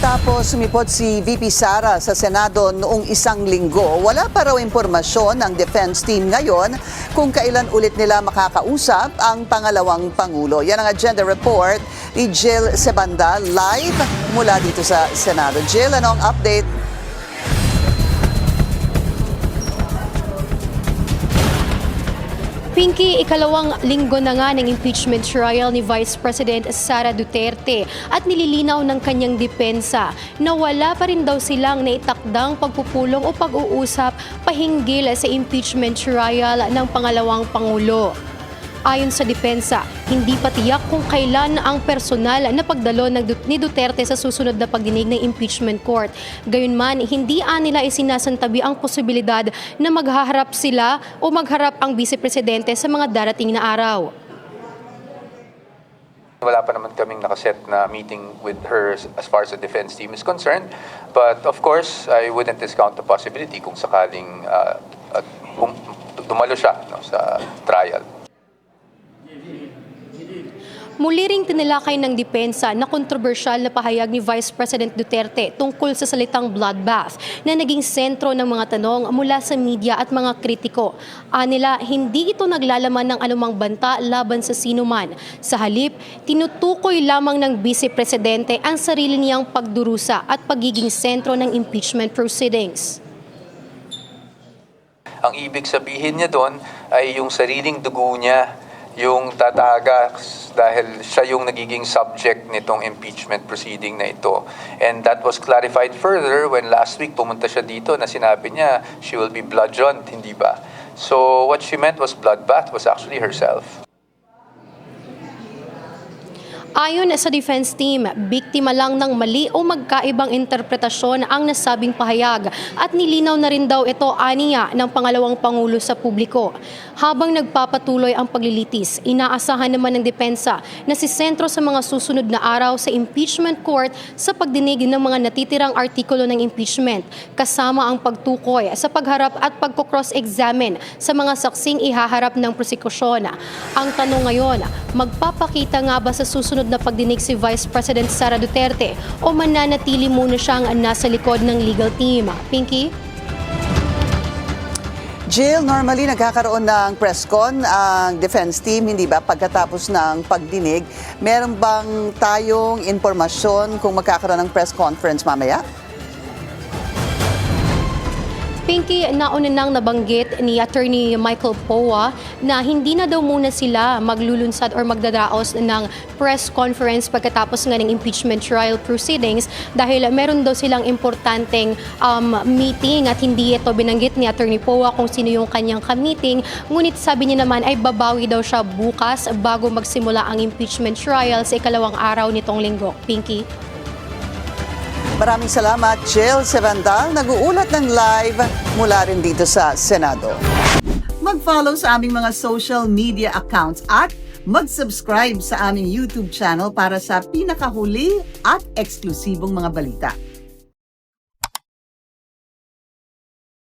Matapos sumipot si VP Sara sa Senado noong isang linggo, wala pa raw impormasyon ng defense team ngayon kung kailan ulit nila makakausap ang pangalawang Pangulo. Yan ang agenda report ni Jill Sebanda live mula dito sa Senado. Jill, ano ang update? Pinky, ikalawang linggo na nga ng impeachment trial ni Vice President Sara Duterte at nililinaw ng kanyang depensa na wala pa rin daw silang naitakdang pagpupulong o pag-uusap pahinggil sa impeachment trial ng pangalawang Pangulo. Ayon sa depensa, hindi pa tiyak kung kailan ang personal na pagdalo ni Duterte sa susunod na pagdinig ng impeachment court. Gayunman, hindi nila isinasantabi ang posibilidad na maghaharap sila o magharap ang vice-presidente sa mga darating na araw. Wala pa naman kaming nakaset na meeting with her as far as the defense team is concerned. But of course, I wouldn't discount the possibility kung sakaling dumalo siya sa trial. Muli ring tinilakay ng depensa na kontrobersyal na pahayag ni Vice President Duterte tungkol sa salitang bloodbath na naging sentro ng mga tanong mula sa media at mga kritiko. Anila, hindi ito naglalaman ng anumang banta laban sa sinuman. Sa halip, tinutukoy lamang ng Vice Presidente ang sarili niyang pagdurusa at pagiging sentro ng impeachment proceedings. Ang ibig sabihin niya doon ay yung sariling dugo niya yung tataga dahil siya yung nagiging subject nitong impeachment proceeding na ito. And that was clarified further when last week pumunta siya dito na sinabi niya she will be bludgeoned, hindi ba? So what she meant was bloodbath was actually herself. Ayon sa defense team, biktima lang ng mali o magkaibang interpretasyon ang nasabing pahayag at nilinaw na rin daw ito aniya ng pangalawang Pangulo sa publiko. Habang nagpapatuloy ang paglilitis, inaasahan naman ng depensa na si sentro sa mga susunod na araw sa impeachment court sa pagdinig ng mga natitirang artikulo ng impeachment, kasama ang pagtukoy sa pagharap at pagko-cross-examine sa mga saksing ihaharap ng prosekusyon. Ang tanong ngayon, magpapakita nga ba sa susunod na pagdinig si Vice President Sara Duterte o mananatili muna siyang nasa likod ng legal team? Pinky? Jill, normally nagkakaroon ng press con ang defense team, hindi ba? Pagkatapos ng pagdinig, meron bang tayong impormasyon kung magkakaroon ng press conference mamaya? Pinky, nauna nang nabanggit ni Attorney Michael Poa na hindi na daw muna sila maglulunsad or magdadaos ng press conference pagkatapos nga ng impeachment trial proceedings dahil meron daw silang importanteng meeting at hindi ito binanggit ni Attorney Poa kung sino yung kanyang ka-meeting. Ngunit sabi niya naman ay babawi daw siya bukas bago magsimula ang impeachment trial sa ikalawang araw nitong linggo. Pinky? Maraming salamat, Jill Sebanda, nag-uulat ng live mula rin dito sa Senado. Mag-follow sa aming mga social media accounts at mag-subscribe sa aming YouTube channel para sa pinakahuli at eksklusibong mga balita.